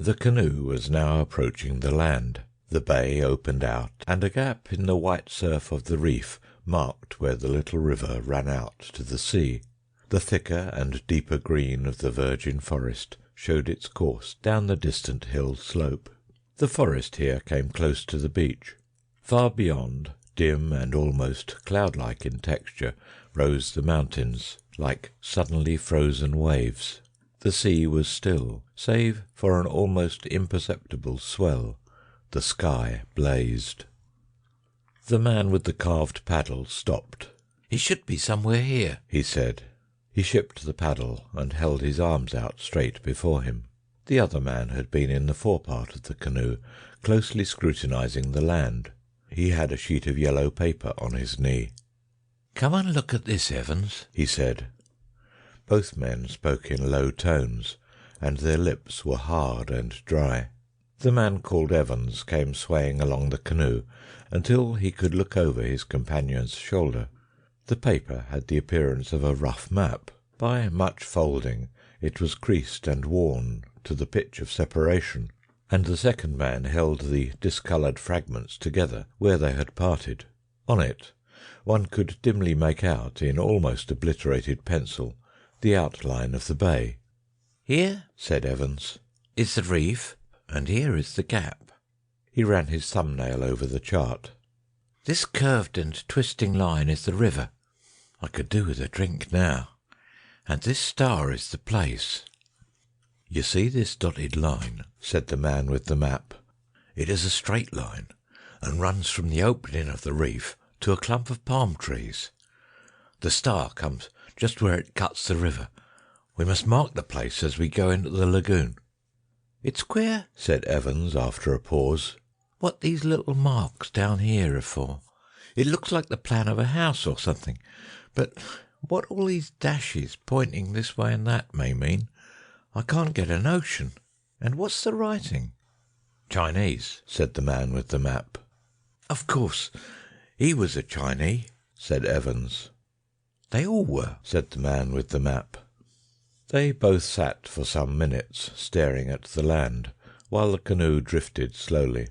The canoe was now approaching the land. The bay opened out, and a gap in the white surf of the reef marked where the little river ran out to the sea. The thicker and deeper green of the virgin forest showed its course down the distant hill slope. The forest here came close to the beach. Far beyond, dim and almost cloud-like in texture, rose the mountains, like suddenly frozen waves. The sea was still, save for an almost imperceptible swell. The sky blazed. The man with the carved paddle stopped. "He should be somewhere here," he said. He shipped the paddle and held his arms out straight before him. The other man had been in the forepart of the canoe, closely scrutinizing the land. He had a sheet of yellow paper on his knee. "Come and look at this, Evans," he said. Both men spoke in low tones, and their lips were hard and dry. The man called Evans came swaying along the canoe until he could look over his companion's shoulder. The paper had the appearance of a rough map. By much folding it was creased and worn to the pitch of separation, and the second man held the discoloured fragments together where they had parted. On it one could dimly make out, in almost obliterated pencil, the outline of the bay. "Here," said Evans, "is the reef, and here is the gap." He ran his thumbnail over the chart. "This curved and twisting line is the river. I could do with a drink now. And this star is the place." "You see this dotted line," said the man with the map. "It is a straight line, and runs from the opening of the reef to a clump of palm trees. The star comes just where it cuts the river. We must mark the place as we go into the lagoon." "It's queer," said Evans after a pause, "what these little marks down here are for. It looks like the plan of a house or something, but what all these dashes pointing this way and that may mean, I can't get a notion. And what's the writing?" "Chinese," said the man with the map. "Of course, he was a Chinee," said Evans. "They all were," said the man with the map. They both sat for some minutes staring at the land, while the canoe drifted slowly.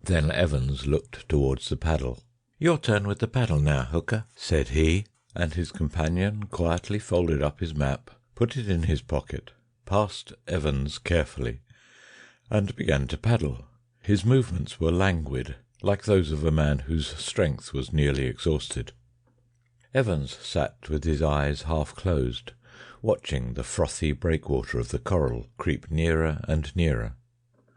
Then Evans looked towards the paddle. "Your turn with the paddle now, Hooker," said he, and his companion quietly folded up his map, put it in his pocket, passed Evans carefully, and began to paddle. His movements were languid, like those of a man whose strength was nearly exhausted. Evans sat with his eyes half closed, watching the frothy breakwater of the coral creep nearer and nearer.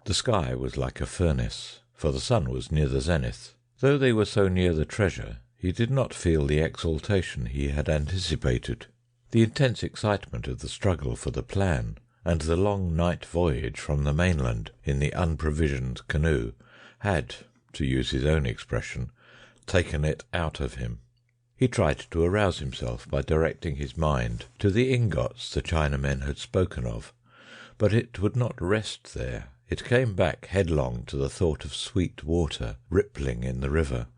The sky was like a furnace, for the sun was near the zenith. Though they were so near the treasure, he did not feel the exultation he had anticipated. The intense excitement of the struggle for the plan, and the long night voyage from the mainland in the unprovisioned canoe, had, to use his own expression, taken it out of him. He tried to arouse himself by directing his mind to the ingots the Chinamen had spoken of, but it would not rest there. It came back headlong to the thought of sweet water rippling in the river,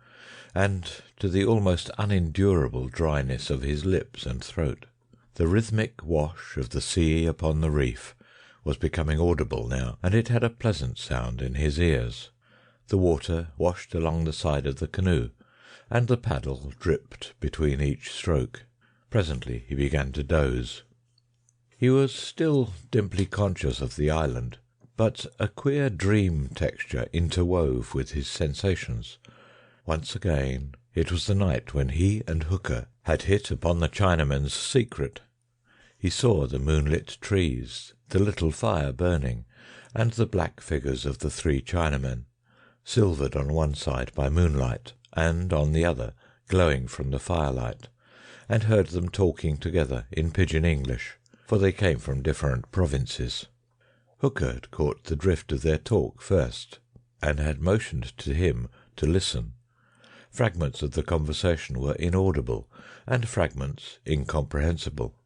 and to the almost unendurable dryness of his lips and throat. The rhythmic wash of the sea upon the reef was becoming audible now, and it had a pleasant sound in his ears. The water washed along the side of the canoe, and the paddle dripped between each stroke. Presently he began to doze. He was still dimly conscious of the island, but a queer dream texture interwove with his sensations. Once again it was the night when he and Hooker had hit upon the Chinaman's secret. He saw the moonlit trees, the little fire burning, and the black figures of the three Chinamen, silvered on one side by moonlight, and on the other glowing from the firelight, and heard them talking together in pidgin English, for they came from different provinces. Hooker had caught the drift of their talk first, and had motioned to him to listen. Fragments of the conversation were inaudible, and fragments incomprehensible.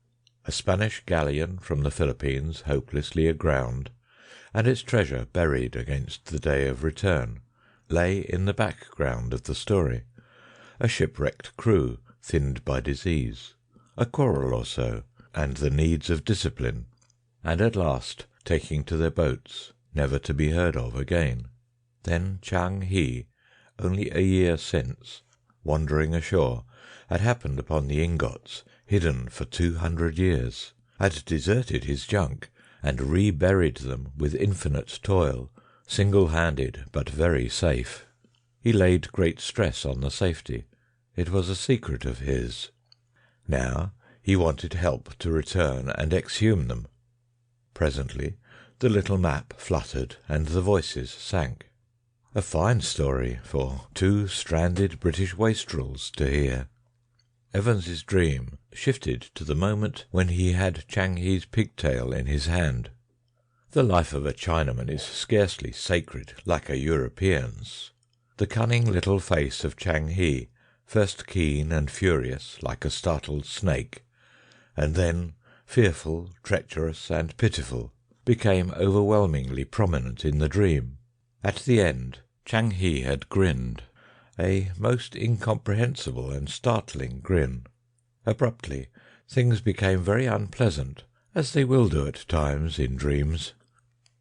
A Spanish galleon from the Philippines hopelessly aground, and its treasure buried against the day of return, lay in the background of the story. A shipwrecked crew thinned by disease, a quarrel or so, and the needs of discipline, and at last taking to their boats, never to be heard of again. Then Chang He, only a year since, wandering ashore, had happened upon the ingots, hidden for 200 years, had deserted his junk, and reburied them with infinite toil, single-handed but very safe. He laid great stress on the safety. It was a secret of his. Now he wanted help to return and exhume them. Presently the little map fluttered and the voices sank. A fine story for two stranded British wastrels to hear. Evans's dream shifted to the moment when he had Chang He's pigtail in his hand. The life of a Chinaman is scarcely sacred like a European's. The cunning little face of Chang He, first keen and furious like a startled snake, and then fearful, treacherous, and pitiful, became overwhelmingly prominent in the dream. At the end, Chang He had grinned, a most incomprehensible and startling grin. Abruptly, things became very unpleasant, as they will do at times in dreams.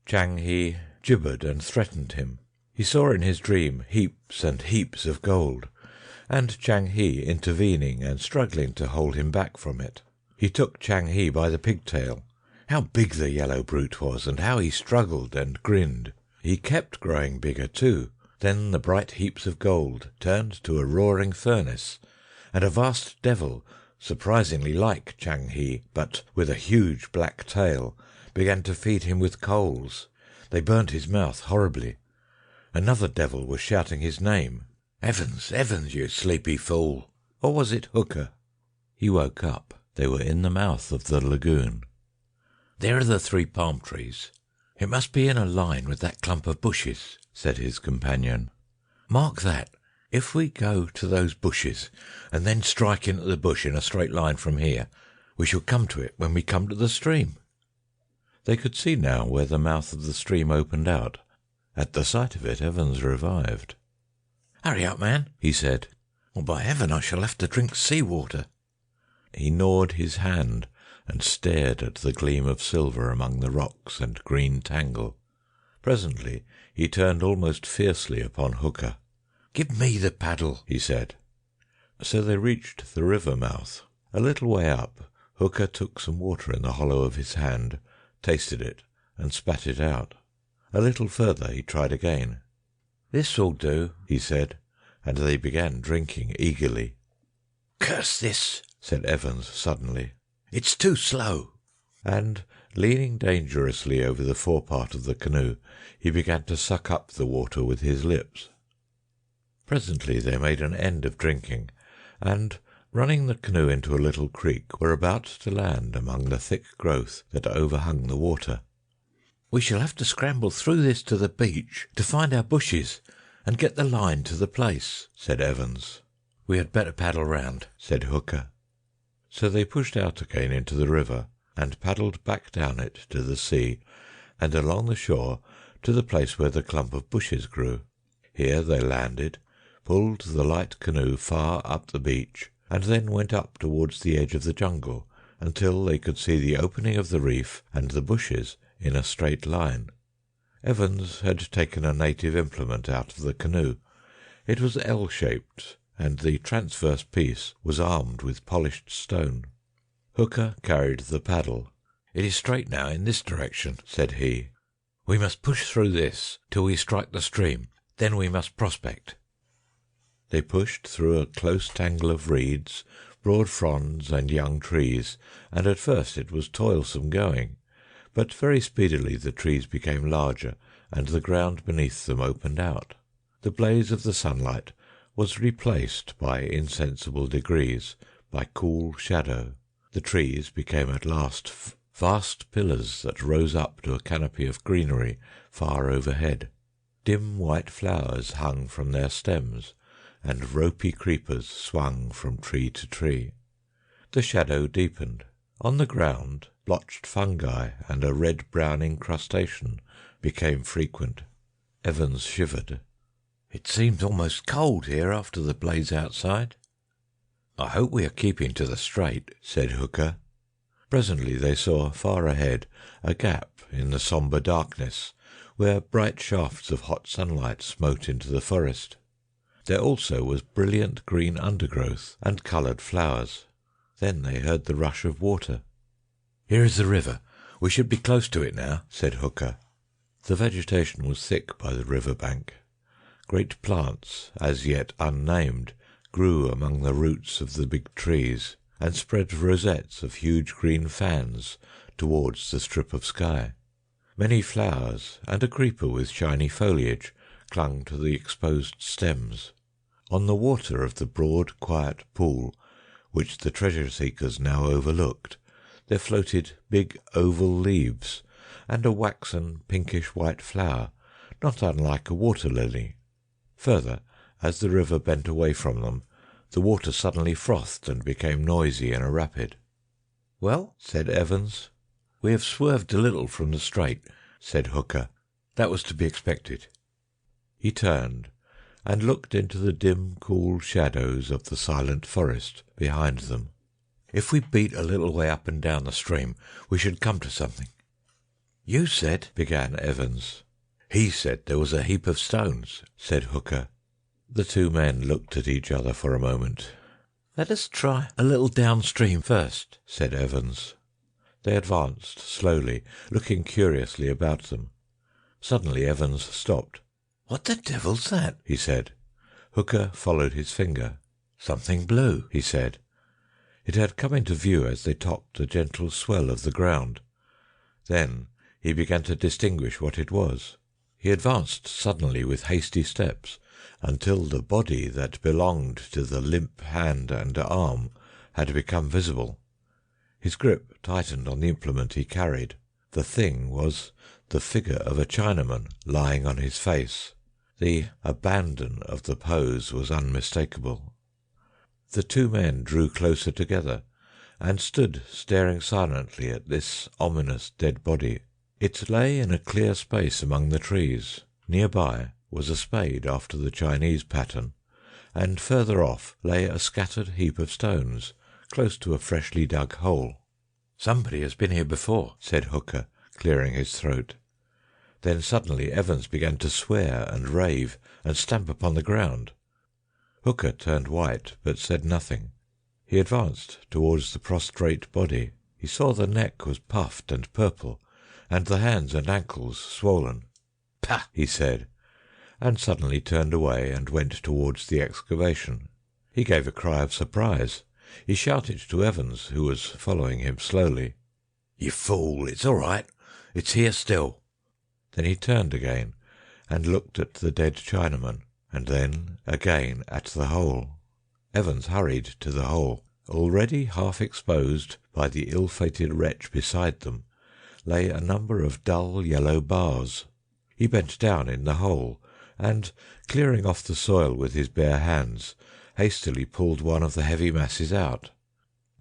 Chang He gibbered and threatened him. He saw in his dream heaps and heaps of gold, and Chang He intervening and struggling to hold him back from it. He took Chang He by the pigtail. How big the yellow brute was, and how he struggled and grinned. He kept growing bigger too. Then the bright heaps of gold turned to a roaring furnace, and a vast devil, surprisingly like Chang He, but with a huge black tail, began to feed him with coals. They burnt his mouth horribly. Another devil was shouting his name. "Evans, Evans, you sleepy fool!" Or was it Hooker? He woke up. They were in the mouth of the lagoon. "There are the 3 palm trees. It must be in a line with that clump of bushes," said his companion. "Mark that. If we go to those bushes, and then strike into the bush in a straight line from here, we shall come to it when we come to the stream." They could see now where the mouth of the stream opened out. At the sight of it, Evans revived. "Hurry up, man," he said, "or by heaven I shall have to drink sea water." He gnawed his hand and stared at the gleam of silver among the rocks and green tangle. Presently he turned almost fiercely upon Hooker. "Give me the paddle," he said. So they reached the river mouth. A little way up, Hooker took some water in the hollow of his hand, tasted it, and spat it out. A little further he tried again. "This'll do," he said, and they began drinking eagerly. "Curse this," said Evans suddenly. "It's too slow." And, leaning dangerously over the forepart of the canoe, he began to suck up the water with his lips. Presently they made an end of drinking, and, running the canoe into a little creek, were about to land among the thick growth that overhung the water. "We shall have to scramble through this to the beach to find our bushes and get the line to the place," said Evans. "We had better paddle round," said Hooker. So they pushed out again into the river and paddled back down it to the sea and along the shore to the place where the clump of bushes grew. Here they landed, pulled the light canoe far up the beach, and then went up towards the edge of the jungle until they could see the opening of the reef and the bushes in a straight line. Evans had taken a native implement out of the canoe. It was L-shaped, and the transverse piece was armed with polished stone. Hooker carried the paddle. "It is straight now in this direction," said he. "We must push through this till we strike the stream. Then we must prospect." They pushed through a close tangle of reeds, broad fronds, and young trees, and at first it was toilsome going. But very speedily the trees became larger, and the ground beneath them opened out. The blaze of the sunlight was replaced by insensible degrees by cool shadow. The trees became at last vast pillars that rose up to a canopy of greenery far overhead. Dim white flowers hung from their stems, and ropey creepers swung from tree to tree. The shadow deepened. On the ground, blotched fungi and a red-brown incrustation became frequent. Evans shivered. "It seems almost cold here after the blaze outside." "I hope we are keeping to the straight," said Hooker. Presently they saw far ahead a gap in the sombre darkness, where bright shafts of hot sunlight smote into the forest. There also was brilliant green undergrowth and coloured flowers. Then they heard the rush of water. "Here is the river. We should be close to it now," said Hooker. The vegetation was thick by the river bank. Great plants, as yet unnamed, grew among the roots of the big trees, and spread rosettes of huge green fans towards the strip of sky. Many flowers and a creeper with shiny foliage clung to the exposed stems. On the water of the broad, quiet pool, which the treasure seekers now overlooked, there floated big oval leaves and a waxen pinkish-white flower, not unlike a water-lily. Further, as the river bent away from them, the water suddenly frothed and became noisy in a rapid. "Well," said Evans. "We have swerved a little from the straight," said Hooker. "That was to be expected." He turned and looked into the dim, cool shadows of the silent forest behind them. "If we beat a little way up and down the stream, we should come to something." "You said—" began Evans. "He said there was a heap of stones," said Hooker. The two men looked at each other for a moment. "Let us try a little downstream first," said Evans. They advanced slowly, looking curiously about them. Suddenly Evans stopped. "What the devil's that?" he said. Hooker followed his finger. "Something blue," he said. It had come into view as they topped a gentle swell of the ground. Then he began to distinguish what it was. He advanced suddenly with hasty steps until the body that belonged to the limp hand and arm had become visible. His grip tightened on the implement he carried. The thing was the figure of a Chinaman lying on his face. The abandon of the pose was unmistakable. The two men drew closer together and stood staring silently at this ominous dead body. It lay in a clear space among the trees. Near by was a spade after the Chinese pattern, and further off lay a scattered heap of stones close to a freshly dug hole. "Somebody has been here before," said Hooker, clearing his throat. Then suddenly Evans began to swear and rave and stamp upon the ground. Hooker turned white, but said nothing. He advanced towards the prostrate body. He saw the neck was puffed and purple, and the hands and ankles swollen. "Pah!" he said, and suddenly turned away and went towards the excavation. He gave a cry of surprise. He shouted to Evans, who was following him slowly. "You fool, it's all right. It's here still." Then he turned again and looked at the dead Chinaman, and then again at the hole. Evans hurried to the hole. Already half exposed by the ill-fated wretch beside them lay a number of dull yellow bars. He bent down in the hole, and, clearing off the soil with his bare hands, hastily pulled one of the heavy masses out.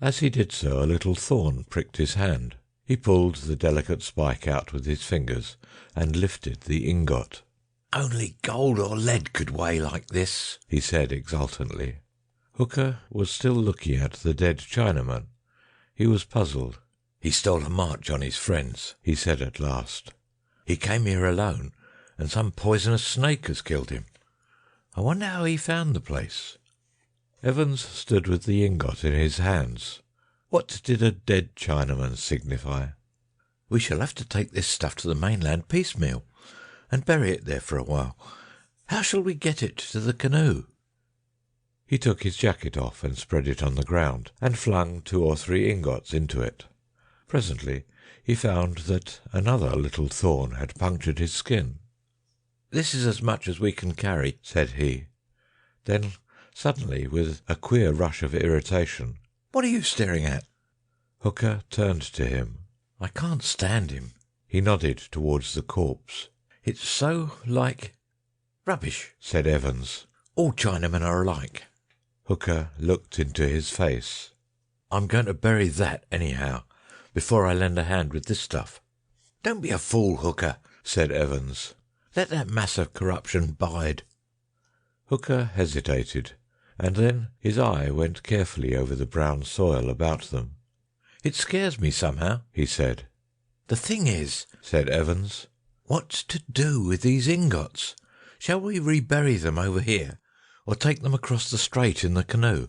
As he did so, a little thorn pricked his hand. He pulled the delicate spike out with his fingers and lifted the ingot. "Only gold or lead could weigh like this," he said exultantly. Hooker was still looking at the dead Chinaman. He was puzzled. "He stole a march on his friends," he said at last. "He came here alone, and some poisonous snake has killed him. I wonder how he found the place." Evans stood with the ingot in his hands. What did a dead Chinaman signify? "We shall have to take this stuff to the mainland piecemeal, and bury it there for a while. How shall we get it to the canoe?" He took his jacket off and spread it on the ground, and flung 2 or 3 ingots into it. Presently he found that another little thorn had punctured his skin. "This is as much as we can carry," said he. Then suddenly, with a queer rush of irritation, "What are you staring at?" Hooker turned to him. "I can't stand him." He nodded towards the corpse. "It's so like—" "Rubbish," said Evans. "All Chinamen are alike." Hooker looked into his face. "I'm going to bury that anyhow, before I lend a hand with this stuff." "Don't be a fool, Hooker," said Evans. "Let that mass of corruption bide." Hooker hesitated, and then his eye went carefully over the brown soil about them. "It scares me somehow," he said. "The thing is," said Evans, What to do with these ingots? Shall we rebury them over here, or take them across the strait in the canoe?"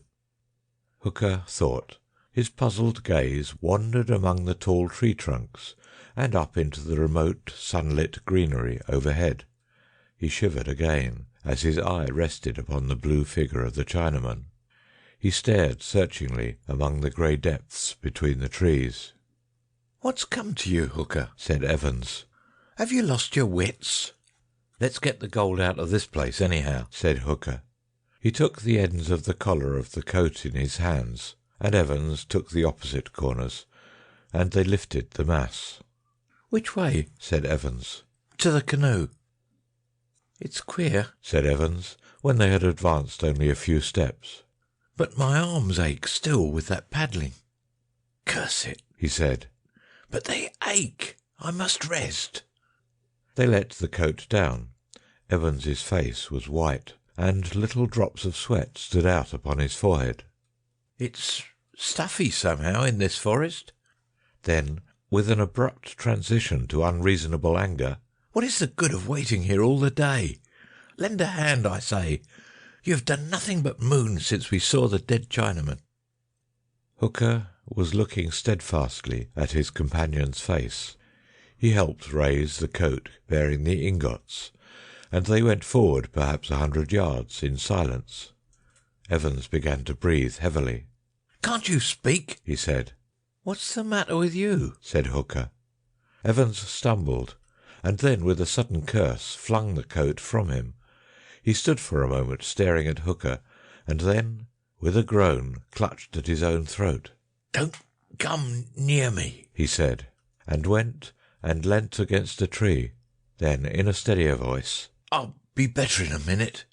Hooker thought. His puzzled gaze wandered among the tall tree trunks and up into the remote sunlit greenery overhead. He shivered again as his eye rested upon the blue figure of the Chinaman. He stared searchingly among the grey depths between the trees. "What's come to you, Hooker?" said Evans. "Have you lost your wits?" "Let's get the gold out of this place anyhow," said Hooker. He took the ends of the collar of the coat in his hands, and Evans took the opposite corners, and they lifted the mass. "Which way?" said Evans. "To the canoe." "It's queer," said Evans, when they had advanced only a few steps, "but my arms ache still with that paddling." "Curse it," he said, "but they ache. I must rest." They let the coat down. Evans's face was white, and little drops of sweat stood out upon his forehead. "It's stuffy somehow in this forest." Then, with an abrupt transition to unreasonable anger, "What is the good of waiting here all the day? Lend a hand, I say. You have done nothing but moon since we saw the dead Chinaman." Hooker was looking steadfastly at his companion's face. He helped raise the coat bearing the ingots, and they went forward perhaps 100 yards in silence. Evans began to breathe heavily. "Can't you speak?" he said. "What's the matter with you?" said Hooker. Evans stumbled, and then with a sudden curse flung the coat from him. He stood for a moment staring at Hooker, and then, with a groan, clutched at his own throat. "Don't come near me," he said, and went and leant against a tree. Then, in a steadier voice, "I'll be better in a minute."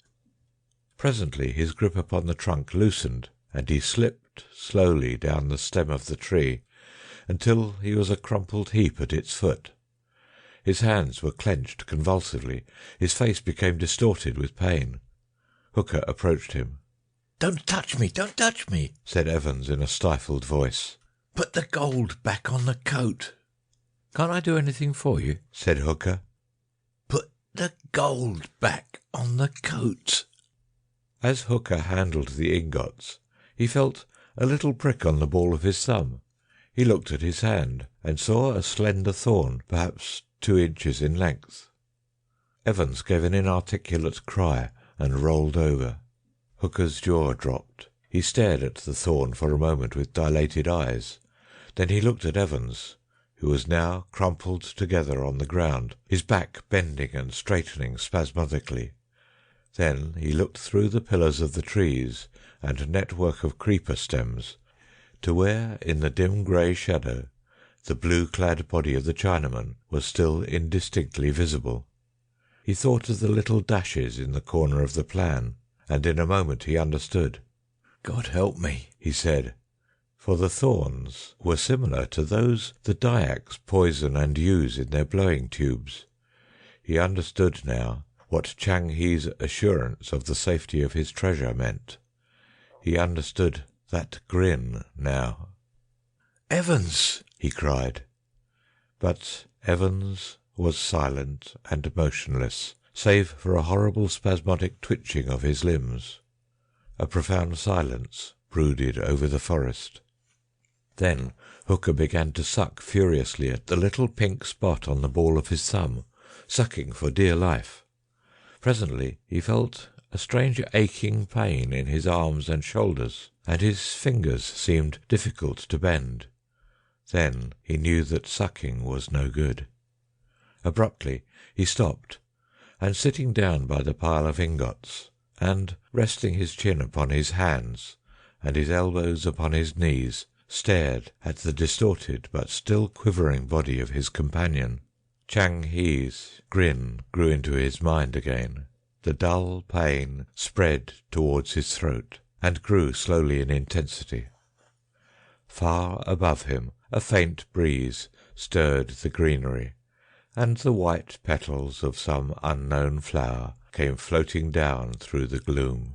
Presently his grip upon the trunk loosened, and he slipped slowly down the stem of the tree until he was a crumpled heap at its foot. His hands were clenched convulsively. His face became distorted with pain. Hooker approached him. "Don't touch me, don't touch me," said Evans in a stifled voice. "Put the gold back on the coat." "Can't I do anything for you?" said Hooker. "Put the gold back on the coat." As Hooker handled the ingots, he felt a little prick on the ball of his thumb. He looked at his hand and saw a slender thorn, perhaps 2 inches in length. Evans gave an inarticulate cry and rolled over. Hooker's jaw dropped. He stared at the thorn for a moment with dilated eyes. Then he looked at Evans, who was now crumpled together on the ground, his back bending and straightening spasmodically. Then he looked through the pillars of the trees and network of creeper stems to where, in the dim grey shadow, the blue-clad body of the Chinaman was still indistinctly visible. He thought of the little dashes in the corner of the plan, and in a moment he understood. "God help me," he said, for the thorns were similar to those the Dyaks poison and use in their blowing tubes. He understood now what Chang He's assurance of the safety of his treasure meant. He understood that grin now. "Evans!" he cried. But Evans was silent and motionless, save for a horrible spasmodic twitching of his limbs. A profound silence brooded over the forest. Then Hooker began to suck furiously at the little pink spot on the ball of his thumb, sucking for dear life. Presently he felt a strange aching pain in his arms and shoulders, and his fingers seemed difficult to bend. Then he knew that sucking was no good. Abruptly he stopped, and sitting down by the pile of ingots, and resting his chin upon his hands and his elbows upon his knees, stared at the distorted but still quivering body of his companion. Chang He's grin grew into his mind again. The dull pain spread towards his throat, and grew slowly in intensity. Far above him a faint breeze stirred the greenery, and the white petals of some unknown flower came floating down through the gloom.